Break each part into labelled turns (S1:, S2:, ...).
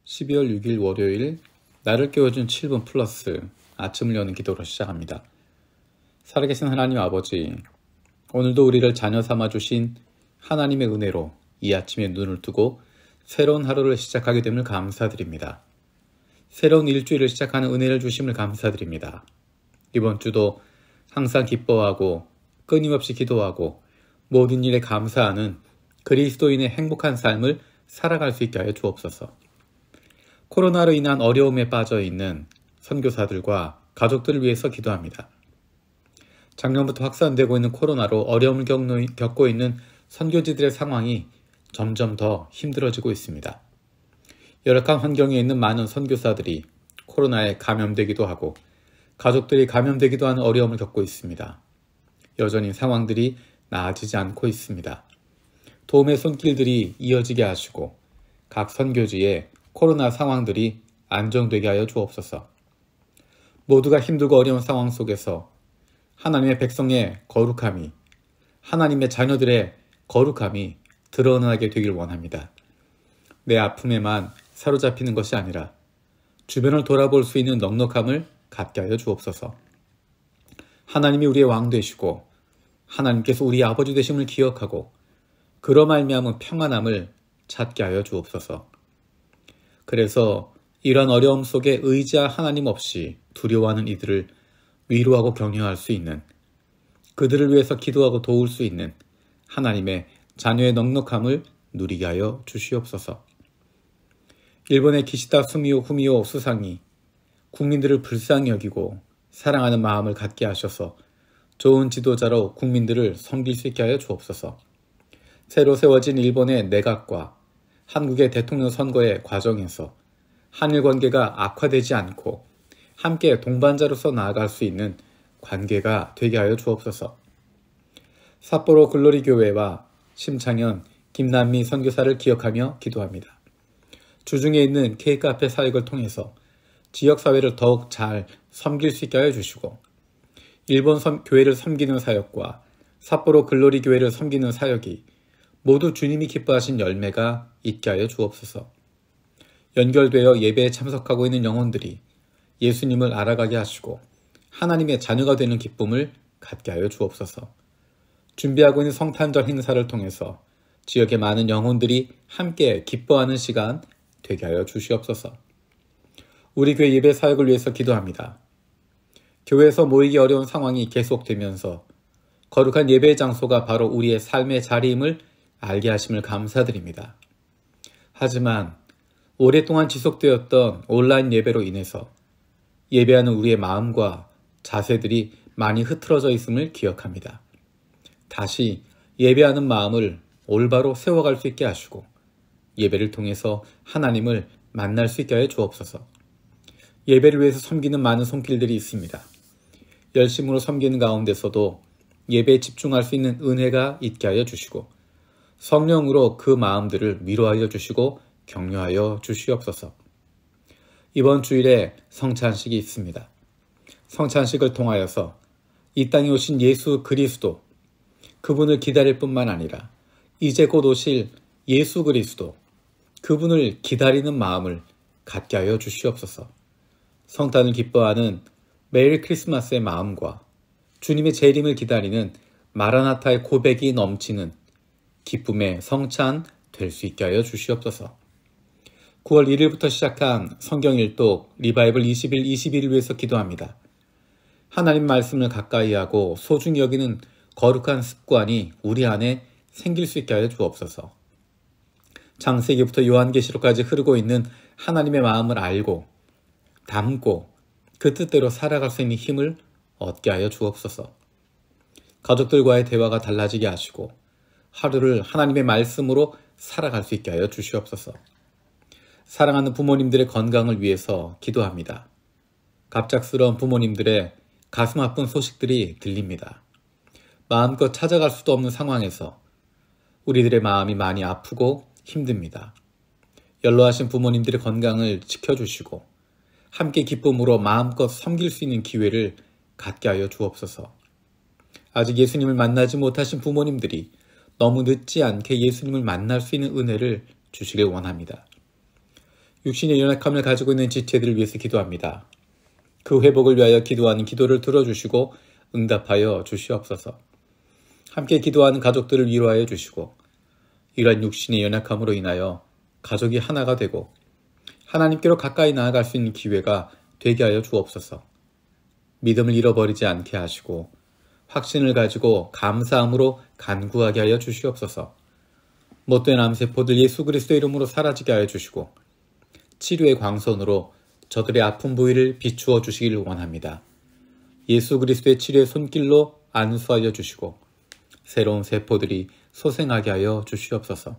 S1: 12월 6일 월요일 나를 깨워준 7분 플러스 아침을 여는 기도로 시작합니다. 살아계신 하나님 아버지, 오늘도 우리를 자녀 삼아주신 하나님의 은혜로 이 아침에 눈을 뜨고 새로운 하루를 시작하게 됨을 감사드립니다. 새로운 일주일을 시작하는 은혜를 주심을 감사드립니다. 이번 주도 항상 기뻐하고 끊임없이 기도하고 모든 일에 감사하는 그리스도인의 행복한 삶을 살아갈 수 있게 하여 주옵소서. 코로나로 인한 어려움에 빠져 있는 선교사들과 가족들을 위해서 기도합니다. 작년부터 확산되고 있는 코로나로 어려움을 겪고 있는 선교지들의 상황이 점점 더 힘들어지고 있습니다. 열악한 환경에 있는 많은 선교사들이 코로나에 감염되기도 하고 가족들이 감염되기도 하는 어려움을 겪고 있습니다. 여전히 상황들이 나아지지 않고 있습니다. 도움의 손길들이 이어지게 하시고 각 선교지에 코로나 상황들이 안정되게 하여 주옵소서. 모두가 힘들고 어려운 상황 속에서 하나님의 백성의 거룩함이, 하나님의 자녀들의 거룩함이 드러나게 되길 원합니다. 내 아픔에만 사로잡히는 것이 아니라 주변을 돌아볼 수 있는 넉넉함을 갖게 하여 주옵소서. 하나님이 우리의 왕 되시고 하나님께서 우리 아버지 되심을 기억하고 그로 말미암은 평안함을 찾게 하여 주옵소서. 그래서 이런 어려움 속에 의지할 하나님 없이 두려워하는 이들을 위로하고 격려할 수 있는, 그들을 위해서 기도하고 도울 수 있는 하나님의 자녀의 넉넉함을 누리게 하여 주시옵소서. 일본의 기시다 후미오 수상이 국민들을 불쌍히 여기고 사랑하는 마음을 갖게 하셔서 좋은 지도자로 국민들을 섬길 수 있게 하여 주옵소서. 새로 세워진 일본의 내각과 한국의 대통령 선거의 과정에서 한일 관계가 악화되지 않고 함께 동반자로서 나아갈 수 있는 관계가 되게 하여 주옵소서. 삿포로 글로리 교회와 심창현, 김남미 선교사를 기억하며 기도합니다. 주중에 있는 K카페 사역을 통해서 지역사회를 더욱 잘 섬길 수 있게 하여 주시고 일본 교회를 섬기는 사역과 삿포로 글로리 교회를 섬기는 사역이 모두 주님이 기뻐하신 열매가 있게 하여 주옵소서. 연결되어 예배에 참석하고 있는 영혼들이 예수님을 알아가게 하시고 하나님의 자녀가 되는 기쁨을 갖게 하여 주옵소서. 준비하고 있는 성탄절 행사를 통해서 지역의 많은 영혼들이 함께 기뻐하는 시간 되게 하여 주시옵소서. 우리 교회 예배 사역을 위해서 기도합니다. 교회에서 모이기 어려운 상황이 계속되면서 거룩한 예배 장소가 바로 우리의 삶의 자리임을 알게 하심을 감사드립니다. 하지만 오랫동안 지속되었던 온라인 예배로 인해서 예배하는 우리의 마음과 자세들이 많이 흐트러져 있음을 기억합니다. 다시 예배하는 마음을 올바로 세워갈 수 있게 하시고 예배를 통해서 하나님을 만날 수 있게 하여 주옵소서. 예배를 위해서 섬기는 많은 손길들이 있습니다. 열심으로 섬기는 가운데서도 예배에 집중할 수 있는 은혜가 있게 하여 주시고 성령으로 그 마음들을 위로하여 주시고 격려하여 주시옵소서. 이번 주일에 성찬식이 있습니다. 성찬식을 통하여서 이 땅에 오신 예수 그리스도, 그분을 기다릴 뿐만 아니라 이제 곧 오실 예수 그리스도, 그분을 기다리는 마음을 갖게 하여 주시옵소서. 성탄을 기뻐하는 메리 크리스마스의 마음과 주님의 재림을 기다리는 마라나타의 고백이 넘치는 기쁨의 성찬 될 수 있게 하여 주시옵소서. 9월 1일부터 시작한 성경 일독 리바이벌 20일 20일을 위해서 기도합니다. 하나님 말씀을 가까이 하고 소중히 여기는 거룩한 습관이 우리 안에 생길 수 있게 하여 주옵소서. 창세기부터 요한계시록까지 흐르고 있는 하나님의 마음을 알고 담고 그 뜻대로 살아갈 수 있는 힘을 얻게 하여 주옵소서. 가족들과의 대화가 달라지게 하시고 하루를 하나님의 말씀으로 살아갈 수 있게 하여 주시옵소서. 사랑하는 부모님들의 건강을 위해서 기도합니다. 갑작스러운 부모님들의 가슴 아픈 소식들이 들립니다. 마음껏 찾아갈 수도 없는 상황에서 우리들의 마음이 많이 아프고 힘듭니다. 연로하신 부모님들의 건강을 지켜주시고 함께 기쁨으로 마음껏 섬길 수 있는 기회를 갖게 하여 주옵소서. 아직 예수님을 만나지 못하신 부모님들이 너무 늦지 않게 예수님을 만날 수 있는 은혜를 주시길 원합니다. 육신의 연약함을 가지고 있는 지체들을 위해서 기도합니다. 그 회복을 위하여 기도하는 기도를 들어주시고 응답하여 주시옵소서. 함께 기도하는 가족들을 위로하여 주시고 이러한 육신의 연약함으로 인하여 가족이 하나가 되고 하나님께로 가까이 나아갈 수 있는 기회가 되게 하여 주옵소서. 믿음을 잃어버리지 않게 하시고 확신을 가지고 감사함으로 간구하게 하여 주시옵소서. 못된 암세포들 예수 그리스도의 이름으로 사라지게 하여 주시고 치료의 광선으로 저들의 아픈 부위를 비추어 주시기를 원합니다. 예수 그리스도의 치료의 손길로 안수하여 주시고 새로운 세포들이 소생하게 하여 주시옵소서.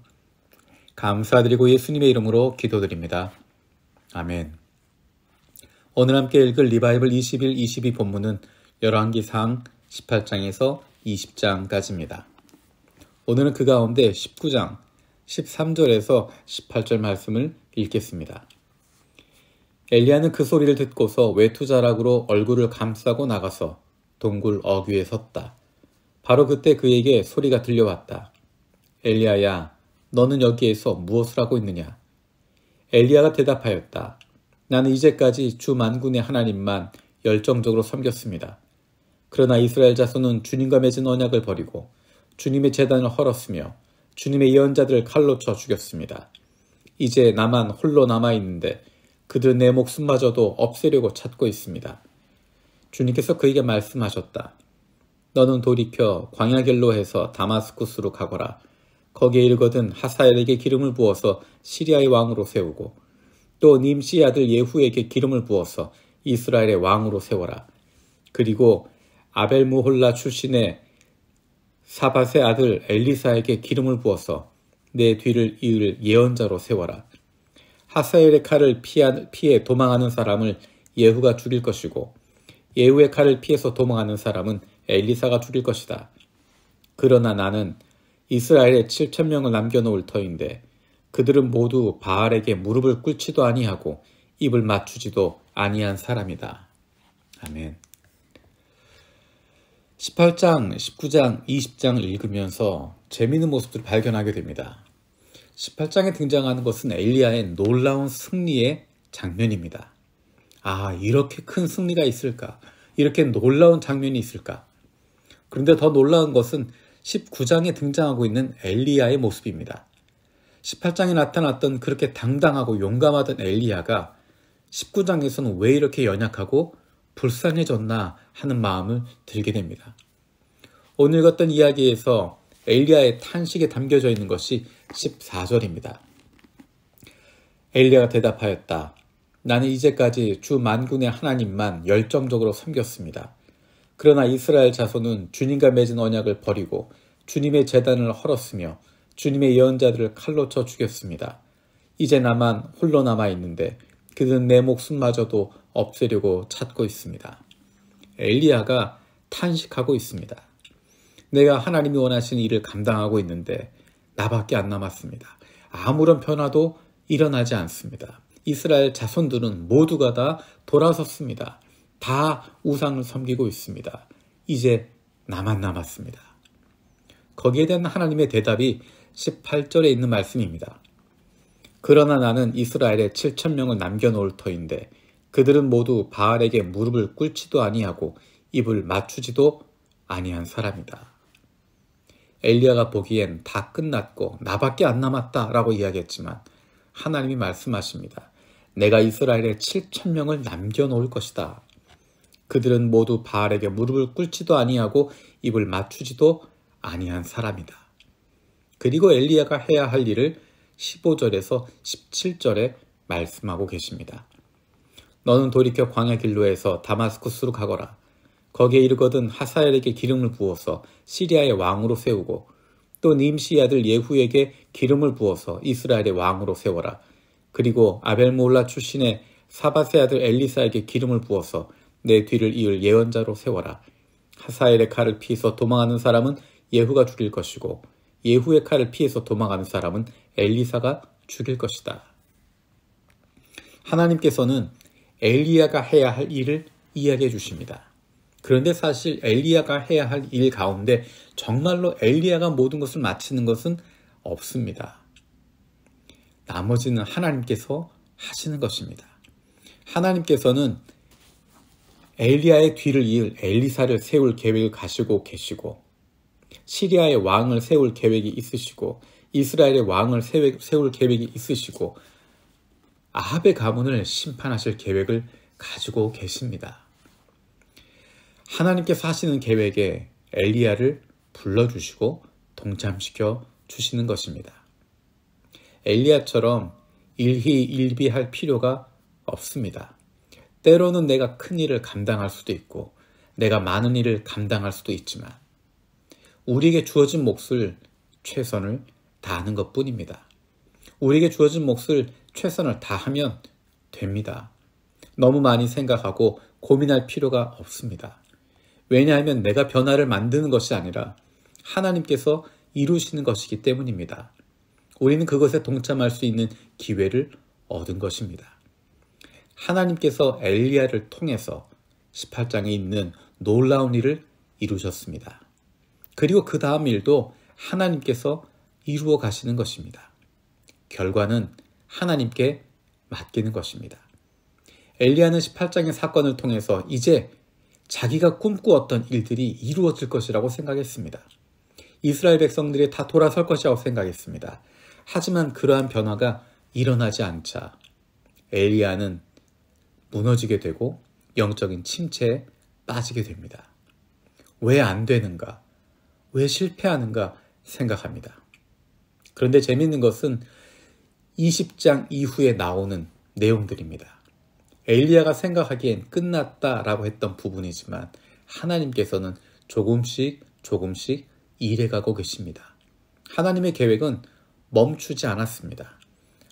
S1: 감사드리고 예수님의 이름으로 기도드립니다. 아멘. 오늘 함께 읽을 리바이블 21, 22 본문은 열왕기상 18장에서 20장까지입니다. 오늘은 그 가운데 19장 13절에서 18절 말씀을 읽겠습니다. 엘리야는 그 소리를 듣고서 외투자락으로 얼굴을 감싸고 나가서 동굴 어귀에 섰다. 바로 그때 그에게 소리가 들려왔다. 엘리야야, 너는 여기에서 무엇을 하고 있느냐? 엘리야가 대답하였다. 나는 이제까지 주 만군의 하나님만 열정적으로 섬겼습니다. 그러나 이스라엘 자손은 주님과 맺은 언약을 버리고 주님의 제단을 헐었으며 주님의 예언자들을 칼로 쳐 죽였습니다. 이제 나만 홀로 남아있는데 그들은 내 목숨마저도 없애려고 찾고 있습니다. 주님께서 그에게 말씀하셨다. 너는 돌이켜 광야길로 해서 다마스쿠스로 가거라. 거기에 이르거든 하사엘에게 기름을 부어서 시리아의 왕으로 세우고 또 님시의 아들 예후에게 기름을 부어서 이스라엘의 왕으로 세워라. 그리고 아벨무홀라 출신의 사밧의 아들 엘리사에게 기름을 부어서 내 뒤를 이을 예언자로 세워라. 하사엘의 칼을 피해 도망하는 사람을 예후가 죽일 것이고 예후의 칼을 피해서 도망하는 사람은 엘리사가 죽일 것이다. 그러나 나는 이스라엘에 7,000명을 남겨놓을 터인데 그들은 모두 바알에게 무릎을 꿇지도 아니하고 입을 맞추지도 아니한 사람이다. 아멘. 18장, 19장, 20장을 읽으면서 재미있는 모습들을 발견하게 됩니다. 18장에 등장하는 것은 엘리야의 놀라운 승리의 장면입니다. 아, 이렇게 큰 승리가 있을까? 이렇게 놀라운 장면이 있을까? 그런데 더 놀라운 것은 19장에 등장하고 있는 엘리야의 모습입니다. 18장에 나타났던 그렇게 당당하고 용감하던 엘리야가 19장에서는 왜 이렇게 연약하고 불쌍해졌나 하는 마음을 들게 됩니다. 오늘 읽었던 이야기에서 엘리야의 탄식에 담겨져 있는 것이 14절입니다. 엘리야가 대답하였다. 나는 이제까지 주 만군의 하나님만 열정적으로 섬겼습니다. 그러나 이스라엘 자손은 주님과 맺은 언약을 버리고 주님의 제단을 헐었으며 주님의 예언자들을 칼로 쳐 죽였습니다. 이제 나만 홀로 남아있는데 그들은 내 목숨마저도 없애려고 찾고 있습니다. 엘리야가 탄식하고 있습니다. 내가 하나님이 원하시는 일을 감당하고 있는데 나밖에 안 남았습니다. 아무런 변화도 일어나지 않습니다. 이스라엘 자손들은 모두가 다 돌아섰습니다. 다 우상을 섬기고 있습니다. 이제 나만 남았습니다. 거기에 대한 하나님의 대답이 18절에 있는 말씀입니다. 그러나 나는 이스라엘에 7,000명을 남겨놓을 터인데 그들은 모두 바알에게 무릎을 꿇지도 아니하고 입을 맞추지도 아니한 사람이다. 엘리야가 보기엔 다 끝났고 나밖에 안 남았다라고 이야기했지만 하나님이 말씀하십니다. 내가 이스라엘에 7,000명을 남겨놓을 것이다. 그들은 모두 바알에게 무릎을 꿇지도 아니하고 입을 맞추지도 아니한 사람이다. 그리고 엘리야가 해야 할 일을 15절에서 17절에 말씀하고 계십니다. 너는 돌이켜 광야 길로에서 다마스쿠스로 가거라. 거기에 이르거든 하사엘에게 기름을 부어서 시리아의 왕으로 세우고 또 님시의 아들 예후에게 기름을 부어서 이스라엘의 왕으로 세워라. 그리고 아벨몰라 출신의 사밧의 아들 엘리사에게 기름을 부어서 내 뒤를 이을 예언자로 세워라. 하사엘의 칼을 피해서 도망하는 사람은 예후가 죽일 것이고 예후의 칼을 피해서 도망하는 사람은 엘리사가 죽일 것이다. 하나님께서는 엘리야가 해야 할 일을 이야기해 주십니다. 그런데 사실 엘리야가 해야 할 일 가운데 정말로 엘리야가 모든 것을 마치는 것은 없습니다. 나머지는 하나님께서 하시는 것입니다. 하나님께서는 엘리야의 뒤를 이을 엘리사를 세울 계획을 가지고 계시고, 시리아의 왕을 세울 계획이 있으시고, 이스라엘의 왕을 세울 계획이 있으시고, 아합의 가문을 심판하실 계획을 가지고 계십니다. 하나님께서 하시는 계획에 엘리야를 불러주시고 동참시켜 주시는 것입니다. 엘리야처럼 일희일비할 필요가 없습니다. 때로는 내가 큰 일을 감당할 수도 있고 내가 많은 일을 감당할 수도 있지만 우리에게 주어진 몫을 최선을 다하는 것뿐입니다. 우리에게 주어진 몫을 최선을 다하면 됩니다. 너무 많이 생각하고 고민할 필요가 없습니다. 왜냐하면 내가 변화를 만드는 것이 아니라 하나님께서 이루시는 것이기 때문입니다. 우리는 그것에 동참할 수 있는 기회를 얻은 것입니다. 하나님께서 엘리야를 통해서 18장에 있는 놀라운 일을 이루셨습니다. 그리고 그 다음 일도 하나님께서 이루어 가시는 것입니다. 결과는 하나님께 맡기는 것입니다. 엘리야는 18장의 사건을 통해서 이제 자기가 꿈꾸었던 일들이 이루어질 것이라고 생각했습니다. 이스라엘 백성들이 다 돌아설 것이라고 생각했습니다. 하지만 그러한 변화가 일어나지 않자 엘리야는 무너지게 되고 영적인 침체에 빠지게 됩니다. 왜 안 되는가? 왜 실패하는가 생각합니다. 그런데 재미있는 것은 20장 이후에 나오는 내용들입니다. 엘리야가 생각하기엔 끝났다라고 했던 부분이지만 하나님께서는 조금씩 일해가고 계십니다. 하나님의 계획은 멈추지 않았습니다.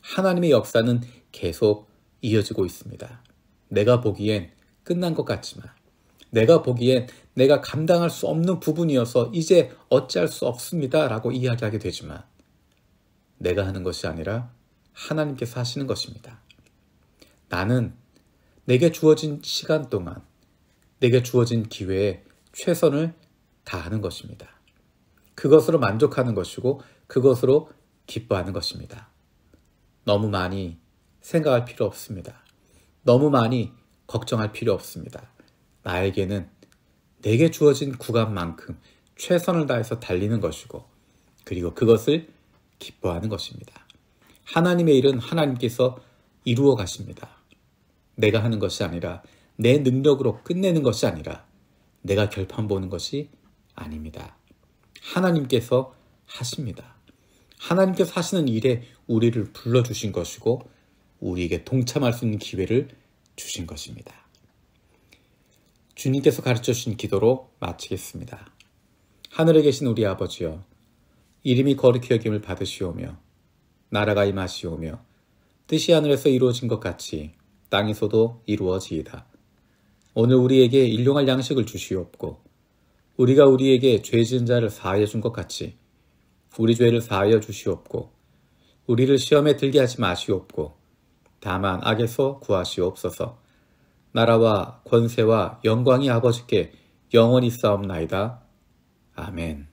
S1: 하나님의 역사는 계속 이어지고 있습니다. 내가 보기엔 끝난 것 같지만 내가 보기엔 내가 감당할 수 없는 부분이어서 이제 어찌할 수 없습니다 라고 이야기하게 되지만 내가 하는 것이 아니라 하나님께서 하시는 것입니다. 나는 내게 주어진 시간 동안 내게 주어진 기회에 최선을 다하는 것입니다. 그것으로 만족하는 것이고 그것으로 기뻐하는 것입니다. 너무 많이 생각할 필요 없습니다. 너무 많이 걱정할 필요 없습니다. 나에게는 내게 주어진 구간만큼 최선을 다해서 달리는 것이고 그리고 그것을 기뻐하는 것입니다. 하나님의 일은 하나님께서 이루어 가십니다. 내가 하는 것이 아니라 내 능력으로 끝내는 것이 아니라 내가 결판 보는 것이 아닙니다. 하나님께서 하십니다. 하나님께서 하시는 일에 우리를 불러주신 것이고 우리에게 동참할 수 있는 기회를 주신 것입니다. 주님께서 가르쳐 주신 기도로 마치겠습니다. 하늘에 계신 우리 아버지여, 이름이 거룩히 여김을 받으시오며 나라가 임하시오며 뜻이 하늘에서 이루어진 것 같이 땅에서도 이루어지이다. 오늘 우리에게 일용할 양식을 주시옵고 우리가 우리에게 죄 지은 자를 사하여 준 것 같이 우리 죄를 사하여 주시옵고 우리를 시험에 들게 하지 마시옵고 다만 악에서 구하시옵소서. 나라와 권세와 영광이 아버지께 영원히 싸움나이다. 아멘.